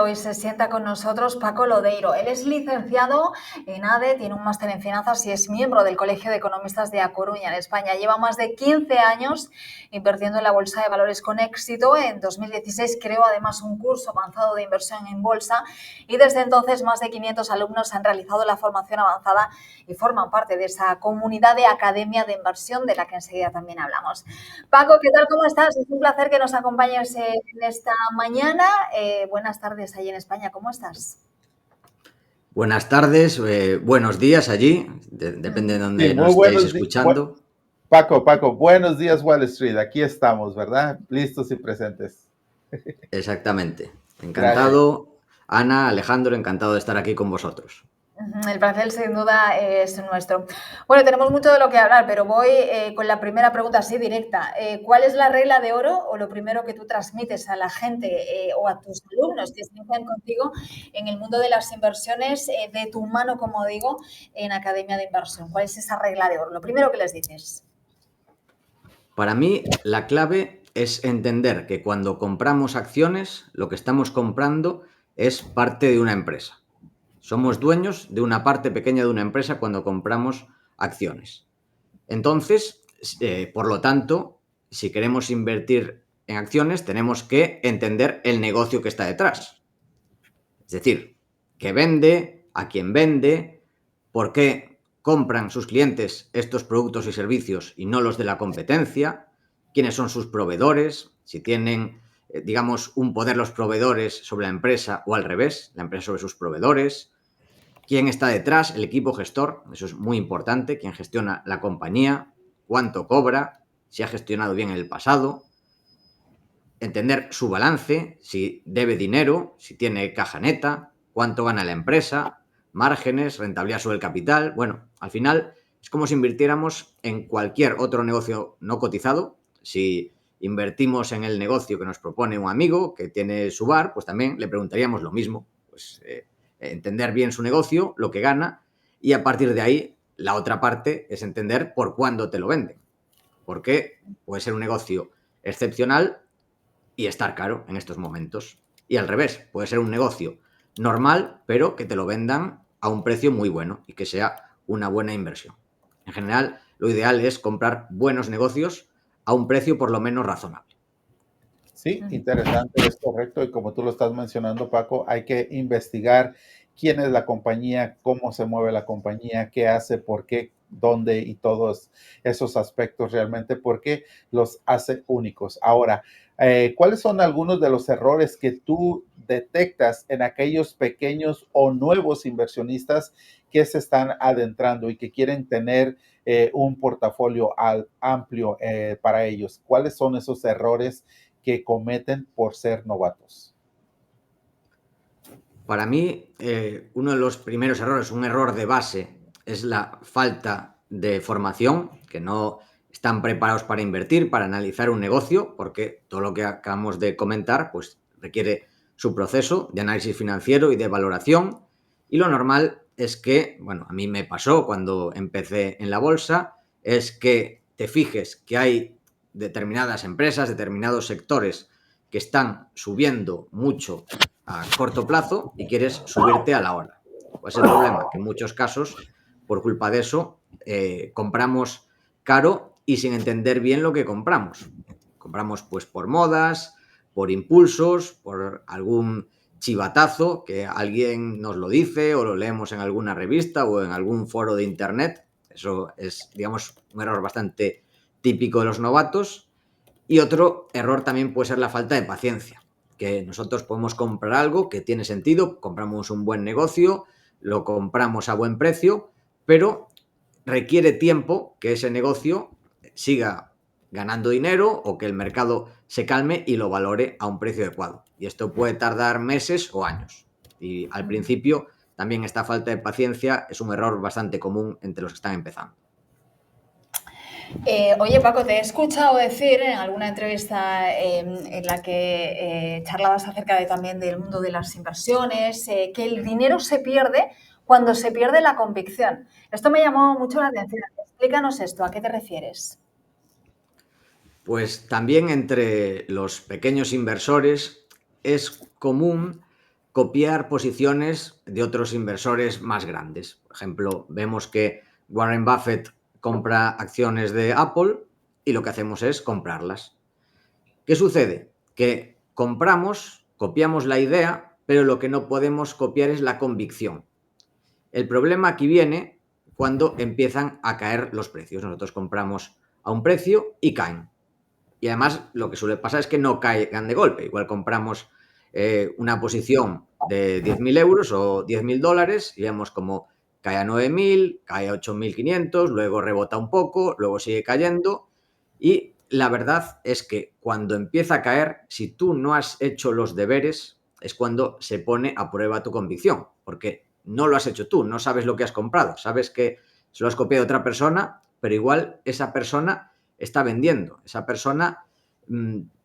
Hoy se sienta con nosotros Paco Lodeiro. Él es licenciado en ADE, tiene un máster en finanzas y es miembro del Colegio de Economistas de A Coruña, en España. Lleva más de 15 años invirtiendo en la bolsa de valores con éxito. En 2016 creó además un curso avanzado de inversión en bolsa y desde entonces más de 500 alumnos han realizado la formación avanzada y forman parte de esa comunidad de academia de inversión de la que enseguida también hablamos. Paco, ¿qué tal? ¿Cómo estás? Es un placer que nos acompañes en esta mañana. Buenas tardes ahí en España, ¿cómo estás? Buenas tardes, buenos días allí, depende de Sí, donde nos muy estéis buenos días. escuchando. Paco, buenos días Wall Street. Aquí estamos, ¿verdad? Listos y presentes. Exactamente. Gracias. Encantado, Ana, Alejandro, encantado de estar aquí con vosotros. El placer sin duda es nuestro. Bueno, tenemos mucho de lo que hablar, pero voy con la primera pregunta así directa. ¿Cuál es la regla de oro o lo primero que tú transmites a la gente o a tus alumnos que se inician contigo en el mundo de las inversiones de tu mano, como digo, en Academia de Inversión? ¿Cuál es esa regla de oro? Lo primero que les dices. Para mí, la clave es entender que cuando compramos acciones, lo que estamos comprando es parte de una empresa. Somos dueños de una parte pequeña de una empresa cuando compramos acciones. Entonces, por lo tanto, si queremos invertir en acciones, tenemos que entender el negocio que está detrás. Es decir, qué vende, a quién vende, por qué compran sus clientes estos productos y servicios y no los de la competencia, quiénes son sus proveedores, si tienen, digamos, un poder los proveedores sobre la empresa o al revés, la empresa sobre sus proveedores, quién está detrás, el equipo gestor, eso es muy importante, quién gestiona la compañía, cuánto cobra, si ha gestionado bien en el pasado, entender su balance, si debe dinero, si tiene caja neta, cuánto gana la empresa, márgenes, rentabilidad sobre el capital. Bueno, al final es como si invirtiéramos en cualquier otro negocio no cotizado. Si invertimos en el negocio que nos propone un amigo que tiene su bar, pues también le preguntaríamos lo mismo. Pues entender bien su negocio, lo que gana, y a partir de ahí la otra parte es entender por cuándo te lo venden. Porque puede ser un negocio excepcional y estar caro en estos momentos. Y al revés, puede ser un negocio normal, pero que te lo vendan a un precio muy bueno y que sea una buena inversión. En general, lo ideal es comprar buenos negocios a un precio por lo menos razonable. Sí, interesante, es correcto. Y como tú lo estás mencionando, Paco, hay que investigar quién es la compañía, cómo se mueve la compañía, qué hace, por qué, dónde y todos esos aspectos realmente, porque los hace únicos. Ahora, ¿cuáles son algunos de los errores que tú detectas en aquellos pequeños o nuevos inversionistas que se están adentrando y que quieren tener un portafolio amplio para ellos? ¿Cuáles son esos errores que cometen por ser novatos? Para mí, uno de los primeros errores, un error de base, es la falta de formación, que no están preparados para invertir, para analizar un negocio, porque todo lo que acabamos de comentar pues, requiere su proceso de análisis financiero y de valoración. Y lo normal es que, bueno, a mí me pasó cuando empecé en la bolsa, es que te fijes que hay determinadas empresas, determinados sectores que están subiendo mucho a corto plazo y quieres subirte a la hora. Pues el problema que en muchos casos, por culpa de eso, compramos caro y sin entender bien lo que compramos. Compramos pues por modas, por impulsos, por algún chivatazo que alguien nos lo dice o lo leemos en alguna revista o en algún foro de internet. Eso es, digamos, un error bastante típico de los novatos. Y otro error también puede ser la falta de paciencia, que nosotros podemos comprar algo que tiene sentido, compramos un buen negocio, lo compramos a buen precio, pero requiere tiempo que ese negocio siga ganando dinero o que el mercado se calme y lo valore a un precio adecuado. Y esto puede tardar meses o años. Y al principio también esta falta de paciencia es un error bastante común entre los que están empezando. Oye, Paco, te he escuchado decir en alguna entrevista en la que charlabas acerca también del mundo de las inversiones, que el dinero se pierde cuando se pierde la convicción. Esto me llamó mucho la atención. Explícanos esto, ¿a qué te refieres? Pues también entre los pequeños inversores es común copiar posiciones de otros inversores más grandes. Por ejemplo, vemos que Warren Buffett compra acciones de Apple y lo que hacemos es comprarlas. ¿Qué sucede? Que compramos, copiamos la idea, pero lo que no podemos copiar es la convicción. El problema aquí viene cuando empiezan a caer los precios. Nosotros compramos a un precio y caen. Y además lo que suele pasar es que no caigan de golpe. Igual compramos una posición de 10.000 euros o 10.000 dólares y vemos como cae a 9.000, cae a 8.500, luego rebota un poco, luego sigue cayendo. Y la verdad es que cuando empieza a caer, si tú no has hecho los deberes, es cuando se pone a prueba tu convicción, porque no lo has hecho tú, no sabes lo que has comprado, sabes que se lo has copiado a otra persona, pero igual esa persona está vendiendo, esa persona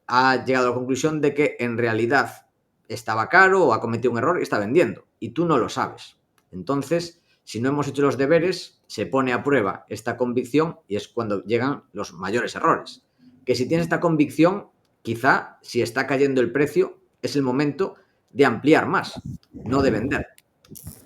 ha llegado a la conclusión de que en realidad estaba caro o ha cometido un error y está vendiendo, y tú no lo sabes. Entonces, si no hemos hecho los deberes, se pone a prueba esta convicción y es cuando llegan los mayores errores. Que si tienes esta convicción, quizá si está cayendo el precio, es el momento de ampliar más, no de vender.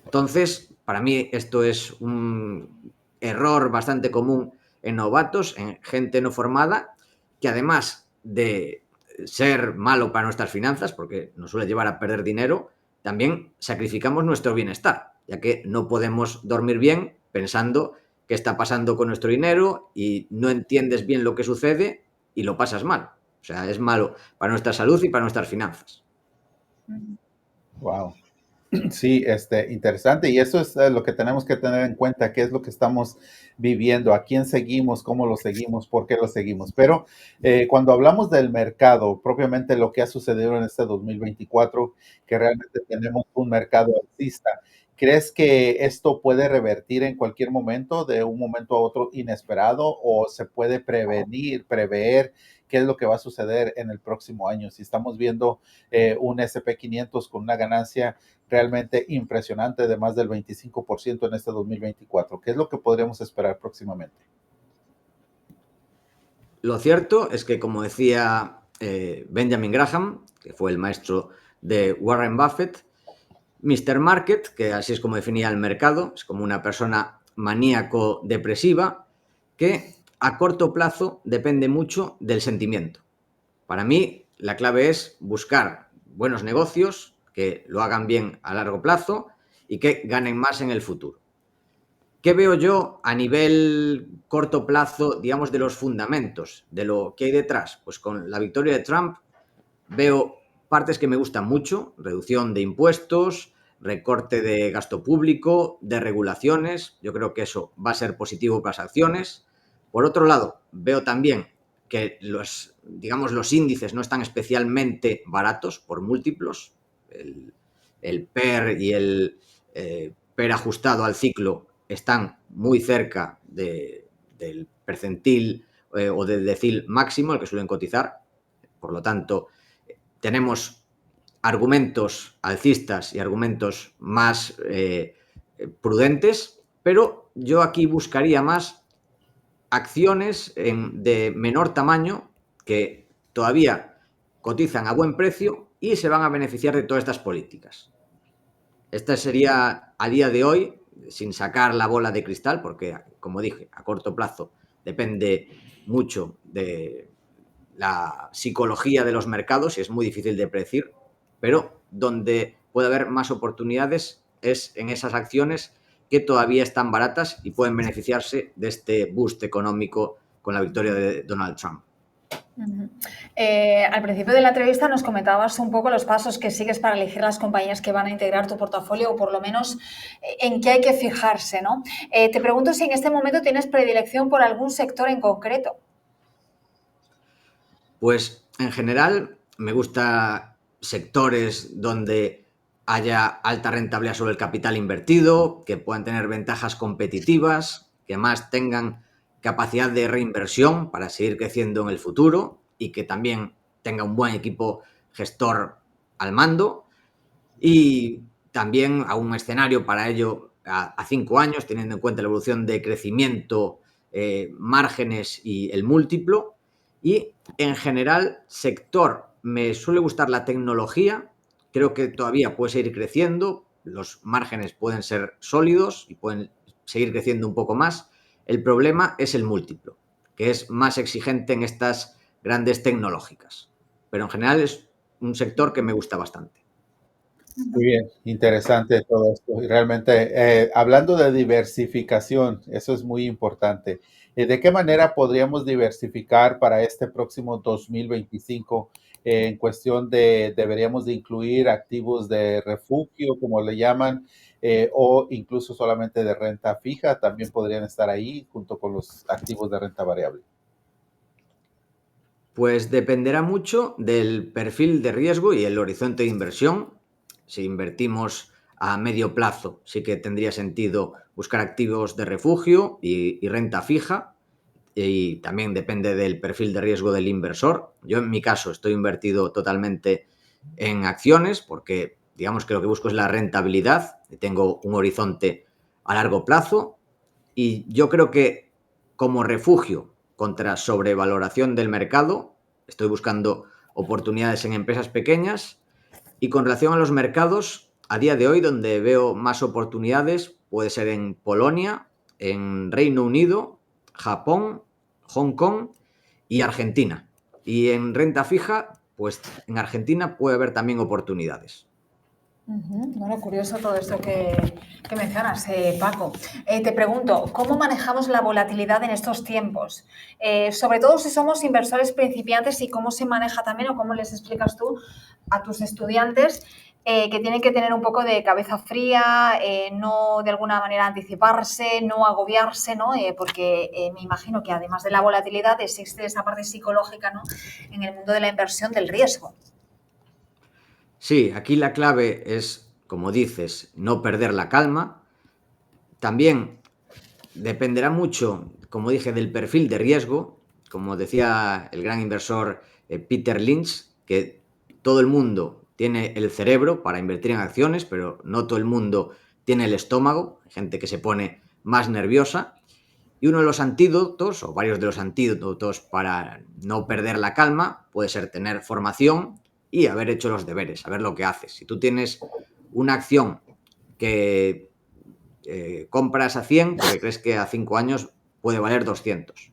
Entonces, para mí esto es un error bastante común en novatos, en gente no formada, que además de ser malo para nuestras finanzas, porque nos suele llevar a perder dinero, también sacrificamos nuestro bienestar, ya que no podemos dormir bien pensando qué está pasando con nuestro dinero y no entiendes bien lo que sucede y lo pasas mal. O sea, es malo para nuestra salud y para nuestras finanzas. Wow. Sí, interesante. Y eso es lo que tenemos que tener en cuenta, qué es lo que estamos viviendo, a quién seguimos, cómo lo seguimos, por qué lo seguimos. Pero cuando hablamos del mercado, propiamente lo que ha sucedido en este 2024, que realmente tenemos un mercado alcista, ¿crees que esto puede revertir en cualquier momento, de un momento a otro inesperado, o se puede prever qué es lo que va a suceder en el próximo año? Si estamos viendo un SP500 con una ganancia realmente impresionante de más del 25% en este 2024. ¿Qué es lo que podríamos esperar próximamente? Lo cierto es que, como decía Benjamin Graham, que fue el maestro de Warren Buffett, Mr. Market, que así es como definía el mercado, es como una persona maníaco-depresiva que a corto plazo depende mucho del sentimiento. Para mí, la clave es buscar buenos negocios que lo hagan bien a largo plazo y que ganen más en el futuro. ¿Qué veo yo a nivel corto plazo, digamos, de los fundamentos, de lo que hay detrás? Pues con la victoria de Trump veo partes que me gustan mucho: reducción de impuestos, recorte de gasto público, de regulaciones. Yo creo que eso va a ser positivo para las acciones. Por otro lado, veo también que los índices no están especialmente baratos por múltiplos. El PER y el PER ajustado al ciclo están muy cerca del percentil o del decil máximo, el que suelen cotizar. Por lo tanto, tenemos argumentos alcistas y argumentos más prudentes, pero yo aquí buscaría más acciones de menor tamaño que todavía cotizan a buen precio y se van a beneficiar de todas estas políticas. Esta sería, a día de hoy, sin sacar la bola de cristal, porque, como dije, a corto plazo depende mucho de la psicología de los mercados y es muy difícil de predecir, pero donde puede haber más oportunidades es en esas acciones que todavía están baratas y pueden beneficiarse de este boost económico con la victoria de Donald Trump. Al principio de la entrevista nos comentabas un poco los pasos que sigues para elegir las compañías que van a integrar tu portafolio, o por lo menos en qué hay que fijarse, ¿no? Te pregunto si en este momento tienes predilección por algún sector en concreto. Pues en general me gusta sectores donde haya alta rentabilidad sobre el capital invertido, que puedan tener ventajas competitivas, que más tengan capacidad de reinversión para seguir creciendo en el futuro y que también tenga un buen equipo gestor al mando, y también a un escenario para ello a 5 años, teniendo en cuenta la evolución de crecimiento, márgenes y el múltiplo. Y en general, sector, me suele gustar la tecnología creo que todavía puede seguir creciendo, los márgenes pueden ser sólidos y pueden seguir creciendo un poco más. El problema es el múltiplo, que es más exigente en estas grandes tecnológicas. Pero en general es un sector que me gusta bastante. Muy bien, interesante todo esto. Y realmente, hablando de diversificación, eso es muy importante. ¿De qué manera podríamos diversificar para este próximo 2025 en cuestión de, deberíamos de incluir activos de refugio, como le llaman, o incluso solamente de renta fija? También podrían estar ahí junto con los activos de renta variable. Pues dependerá mucho del perfil de riesgo y el horizonte de inversión. Si invertimos a medio plazo, sí que tendría sentido buscar activos de refugio y renta fija. Y también depende del perfil de riesgo del inversor. Yo en mi caso estoy invertido totalmente en acciones porque digamos que lo que busco es la rentabilidad. Tengo un horizonte a largo plazo y yo creo que como refugio contra sobrevaloración del mercado, estoy buscando oportunidades en empresas pequeñas y con relación a los mercados, a día de hoy donde veo más oportunidades puede ser en Polonia, en Reino Unido, Japón, Hong Kong y Argentina. Y en renta fija, pues en Argentina puede haber también oportunidades. Bueno, curioso todo esto que mencionas, Paco. Te pregunto, ¿cómo manejamos la volatilidad en estos tiempos? Sobre todo si somos inversores principiantes y cómo se maneja también o cómo les explicas tú a tus estudiantes que tienen que tener un poco de cabeza fría, no de alguna manera anticiparse, no agobiarse, ¿no? Porque me imagino que además de la volatilidad existe esa parte psicológica, ¿no? En el mundo de la inversión del riesgo. Sí, aquí la clave es, como dices, no perder la calma. También dependerá mucho, como dije, del perfil de riesgo. Como decía el gran inversor Peter Lynch, que todo el mundo tiene el cerebro para invertir en acciones, pero no todo el mundo tiene el estómago. Hay gente que se pone más nerviosa. Y uno de los antídotos, o varios de los antídotos para no perder la calma, puede ser tener formación y haber hecho los deberes, saber lo que haces. Si tú tienes una acción que compras a 100 porque crees que a 5 años puede valer 200.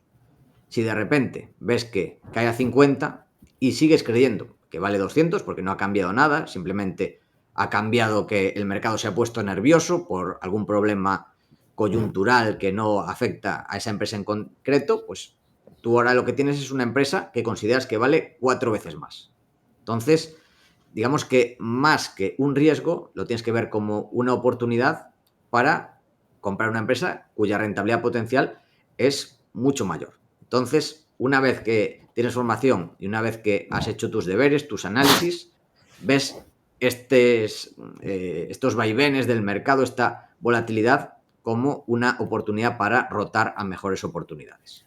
Si de repente ves que cae a 50 y sigues creyendo que vale 200 porque no ha cambiado nada, simplemente ha cambiado que el mercado se ha puesto nervioso por algún problema coyuntural que no afecta a esa empresa en concreto, pues tú ahora lo que tienes es una empresa que consideras que vale 4 veces más. Entonces, digamos que más que un riesgo, lo tienes que ver como una oportunidad para comprar una empresa cuya rentabilidad potencial es mucho mayor. Entonces, una vez que tienes formación y una vez que has hecho tus deberes, tus análisis, ves estos vaivenes del mercado, esta volatilidad, como una oportunidad para rotar a mejores oportunidades.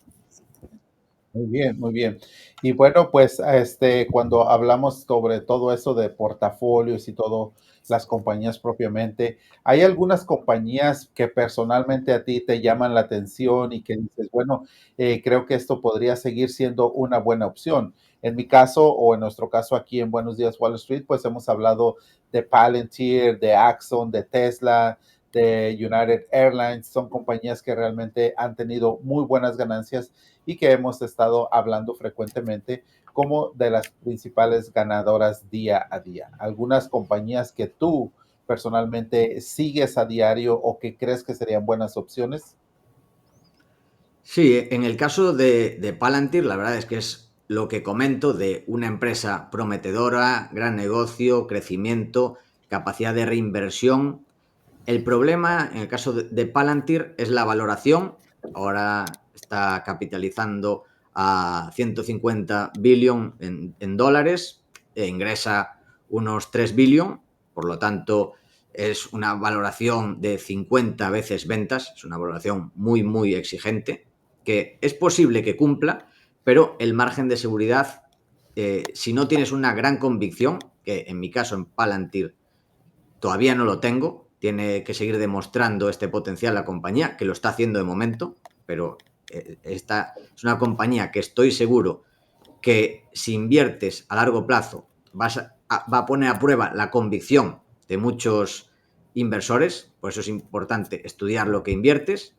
Muy bien, muy bien. Y bueno, pues cuando hablamos sobre todo eso de portafolios y todo, las compañías propiamente, ¿hay algunas compañías que personalmente a ti te llaman la atención y que dices, bueno, creo que esto podría seguir siendo una buena opción? En mi caso o en nuestro caso aquí en Buenos Días Wall Street, pues hemos hablado de Palantir, de Axon, de Tesla, de United Airlines. Son compañías que realmente han tenido muy buenas ganancias y que hemos estado hablando frecuentemente como de las principales ganadoras día a día. Algunas compañías que tú personalmente sigues a diario o que crees que serían buenas opciones. Sí, en el caso de Palantir, la verdad es que es lo que comento de una empresa prometedora, gran negocio, crecimiento, capacidad de reinversión. El problema en el caso de Palantir es la valoración. Ahora está capitalizando a 150 billion en dólares e ingresa unos 3 billion, por lo tanto es una valoración de 50 veces ventas, es una valoración muy, muy exigente, que es posible que cumpla, pero el margen de seguridad, si no tienes una gran convicción, que en mi caso en Palantir todavía no lo tengo, tiene que seguir demostrando este potencial la compañía, que lo está haciendo de momento, pero esta es una compañía que estoy seguro que si inviertes a largo plazo vas va a poner a prueba la convicción de muchos inversores, por eso es importante estudiar lo que inviertes.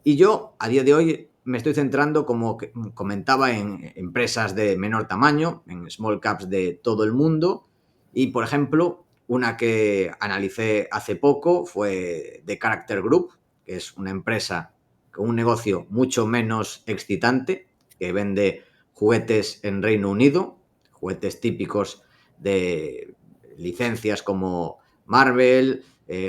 Y yo, a día de hoy, me estoy centrando, como comentaba, en empresas de menor tamaño, en small caps de todo el mundo. Y, por ejemplo, una que analicé hace poco fue The Character Group, que es una empresa con un negocio mucho menos excitante, que vende juguetes en Reino Unido, juguetes típicos de licencias como Marvel,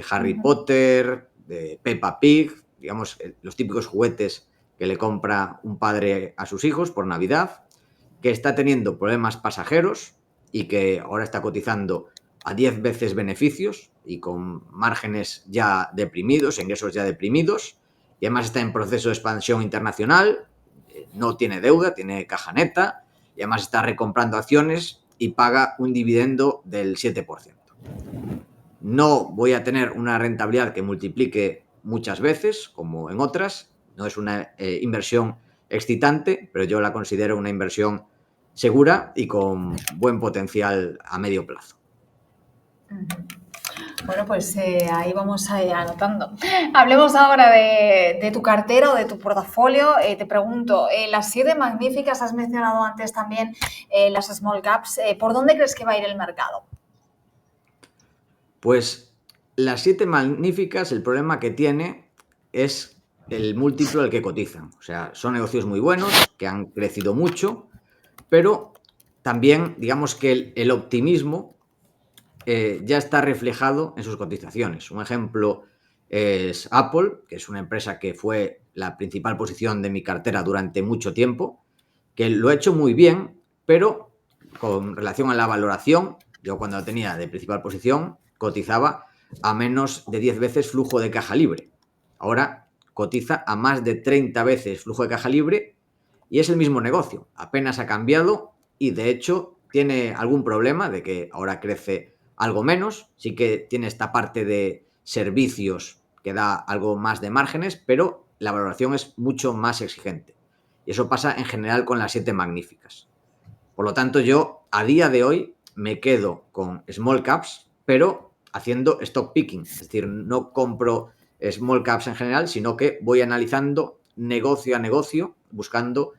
Harry Potter, de Peppa Pig, digamos, los típicos juguetes que le compra un padre a sus hijos por Navidad, que está teniendo problemas pasajeros y que ahora está cotizando a 10 veces beneficios y con márgenes ya deprimidos, ingresos ya deprimidos, y además está en proceso de expansión internacional, no tiene deuda, tiene caja neta, y además está recomprando acciones y paga un dividendo del 7%. No voy a tener una rentabilidad que multiplique muchas veces, como en otras. No es una inversión excitante, pero yo la considero una inversión segura y con buen potencial a medio plazo. Bueno, pues ahí vamos anotando. Hablemos ahora de tu cartera o de tu portafolio. Te pregunto, las 7 magníficas, has mencionado antes también las small caps. ¿Por dónde crees que va a ir el mercado? Pues las 7 magníficas, el problema que tiene es el múltiplo al que cotizan. O sea, son negocios muy buenos, que han crecido mucho, pero también, digamos que el optimismo ya está reflejado en sus cotizaciones. Un ejemplo es Apple, que es una empresa que fue la principal posición de mi cartera durante mucho tiempo, que lo ha hecho muy bien, pero con relación a la valoración, yo cuando la tenía de principal posición cotizaba a menos de 10 veces flujo de caja libre. Ahora cotiza a más de 30 veces flujo de caja libre y es el mismo negocio. Apenas ha cambiado y de hecho tiene algún problema de que ahora crece algo menos. Sí que tiene esta parte de servicios que da algo más de márgenes, pero la valoración es mucho más exigente. Y eso pasa en general con las 7 magníficas. Por lo tanto, yo a día de hoy me quedo con small caps, pero haciendo stock picking. Es decir, no compro small caps en general, sino que voy analizando negocio a negocio, buscando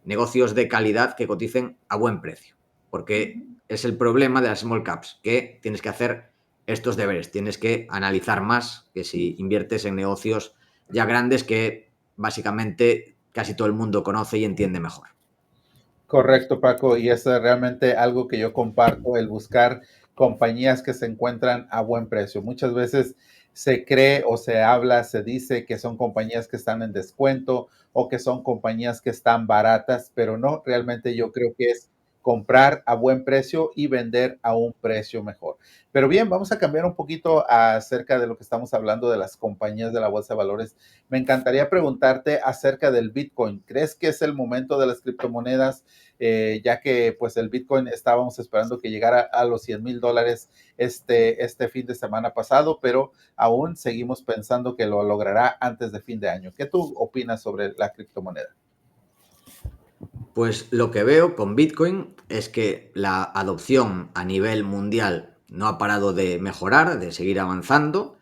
negocios de calidad que coticen a buen precio. Porque es el problema de las small caps, que tienes que hacer estos deberes, tienes que analizar más que si inviertes en negocios ya grandes que básicamente casi todo el mundo conoce y entiende mejor. Correcto, Paco, y eso es realmente algo que yo comparto, el buscar compañías que se encuentran a buen precio. Muchas veces se cree o se habla, se dice que son compañías que están en descuento o que son compañías que están baratas, pero no, realmente yo creo que es comprar a buen precio y vender a un precio mejor. Pero bien, vamos a cambiar un poquito acerca de lo que estamos hablando de las compañías de la bolsa de valores. Me encantaría preguntarte acerca del Bitcoin. ¿Crees que es el momento de las criptomonedas? Ya que pues el Bitcoin estábamos esperando que llegara a los $100,000 este fin de semana pasado, pero aún seguimos pensando que lo logrará antes de fin de año. ¿Qué tú opinas sobre la criptomoneda? Pues lo que veo con Bitcoin es que la adopción a nivel mundial no ha parado de mejorar, de seguir avanzando.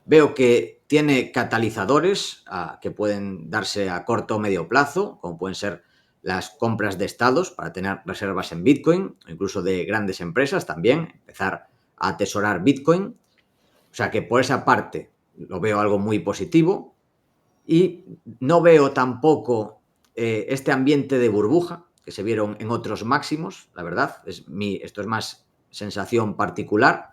Veo que tiene catalizadores que pueden darse a corto o medio plazo, como pueden ser las compras de estados para tener reservas en Bitcoin, o incluso de grandes empresas también, empezar a atesorar Bitcoin. O sea que por esa parte lo veo algo muy positivo y no veo tampoco este ambiente de burbuja que se vieron en otros máximos, la verdad. Esto es más sensación particular.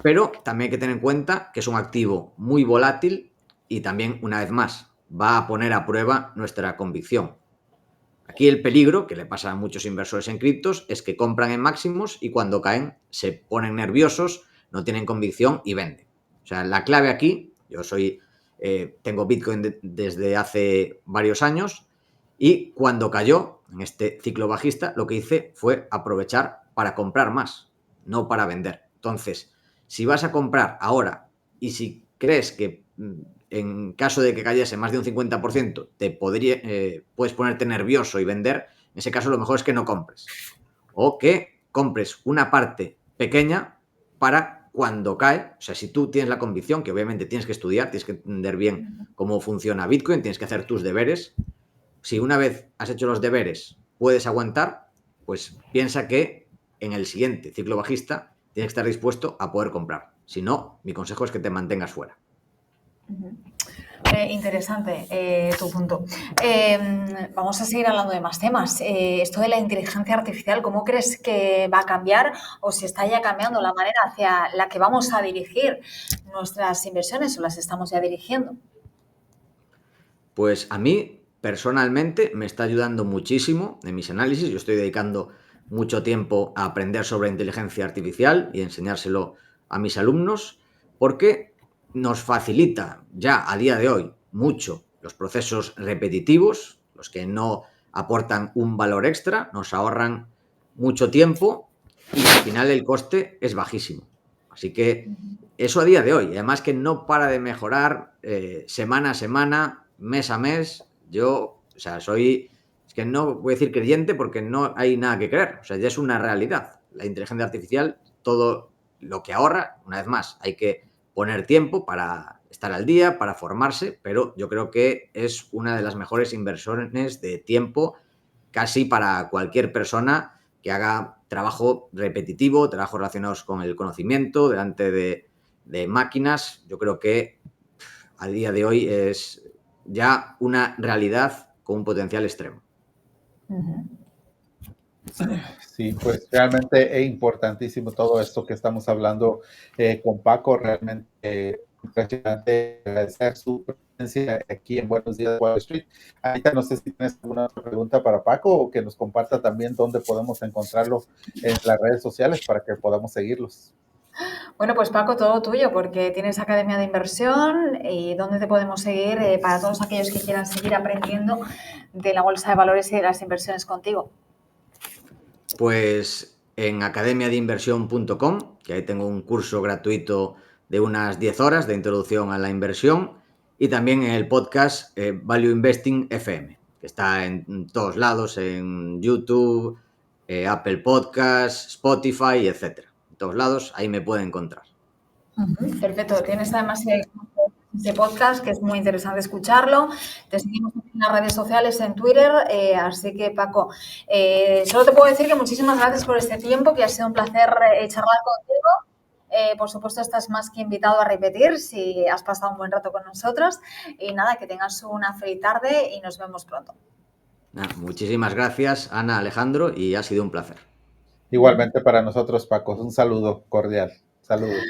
Pero también hay que tener en cuenta que es un activo muy volátil y también, una vez más, va a poner a prueba nuestra convicción. Aquí el peligro, que le pasa a muchos inversores en criptos, es que compran en máximos y cuando caen se ponen nerviosos, no tienen convicción y venden. O sea, la clave aquí, tengo Bitcoin desde hace varios años y cuando cayó en este ciclo bajista, lo que hice fue aprovechar para comprar más, no para vender. Entonces, si vas a comprar ahora y si crees que en caso de que cayese más de un 50%, puedes ponerte nervioso y vender, en ese caso lo mejor es que no compres. O que compres una parte pequeña para cuando cae. O sea, si tú tienes la convicción, que obviamente tienes que estudiar, tienes que entender bien cómo funciona Bitcoin, tienes que hacer tus deberes. Si una vez has hecho los deberes puedes aguantar, pues piensa que en el siguiente ciclo bajista tienes que estar dispuesto a poder comprar. Si no, mi consejo es que te mantengas fuera. Interesante tu punto. Vamos a seguir hablando de más temas. Esto de la inteligencia artificial, ¿cómo crees que va a cambiar o si está ya cambiando la manera hacia la que vamos a dirigir nuestras inversiones o las estamos ya dirigiendo? Pues a mí, personalmente, me está ayudando muchísimo en mis análisis. Yo estoy dedicando mucho tiempo a aprender sobre inteligencia artificial y enseñárselo a mis alumnos porque nos facilita ya a día de hoy mucho los procesos repetitivos, los que no aportan un valor extra, nos ahorran mucho tiempo y al final el coste es bajísimo. Así que eso a día de hoy, además que no para de mejorar semana a semana, mes a mes. Yo, o sea, es que no voy a decir creyente porque no hay nada que creer, o sea, ya es una realidad. La inteligencia artificial, todo lo que ahorra, una vez más, hay que poner tiempo para estar al día, para formarse, pero yo creo que es una de las mejores inversiones de tiempo casi para cualquier persona que haga trabajo repetitivo, trabajos relacionados con el conocimiento, delante de máquinas. Yo creo que a día de hoy es ya una realidad con un potencial extremo. Sí, pues realmente es importantísimo todo esto que estamos hablando con Paco, realmente impresionante. Agradecer su presencia aquí en Buenos Días Wall Street. Ahorita no sé si tienes alguna otra pregunta para Paco o que nos comparta también dónde podemos encontrarlo en las redes sociales para que podamos seguirlos. Bueno, pues Paco, todo tuyo, porque tienes Academia de Inversión y dónde te podemos seguir para todos aquellos que quieran seguir aprendiendo de la bolsa de valores y de las inversiones contigo. Pues en academiadeinversión.com, que ahí tengo un curso gratuito de unas 10 horas de introducción a la inversión, y también en el podcast Value Investing FM, que está en todos lados, en YouTube, Apple Podcasts, Spotify, etcétera. En todos lados, ahí me pueden encontrar. Perfecto. Tienes además ese podcast que es muy interesante escucharlo. Te seguimos en las redes sociales, en Twitter. Así que, Paco, solo te puedo decir que muchísimas gracias por este tiempo, que ha sido un placer charlar contigo. Por supuesto, estás más que invitado a repetir si has pasado un buen rato con nosotros. Y nada, que tengas una feliz tarde y nos vemos pronto. Muchísimas gracias, Ana, Alejandro, y ha sido un placer. Igualmente para nosotros, Paco, un saludo cordial. Saludos.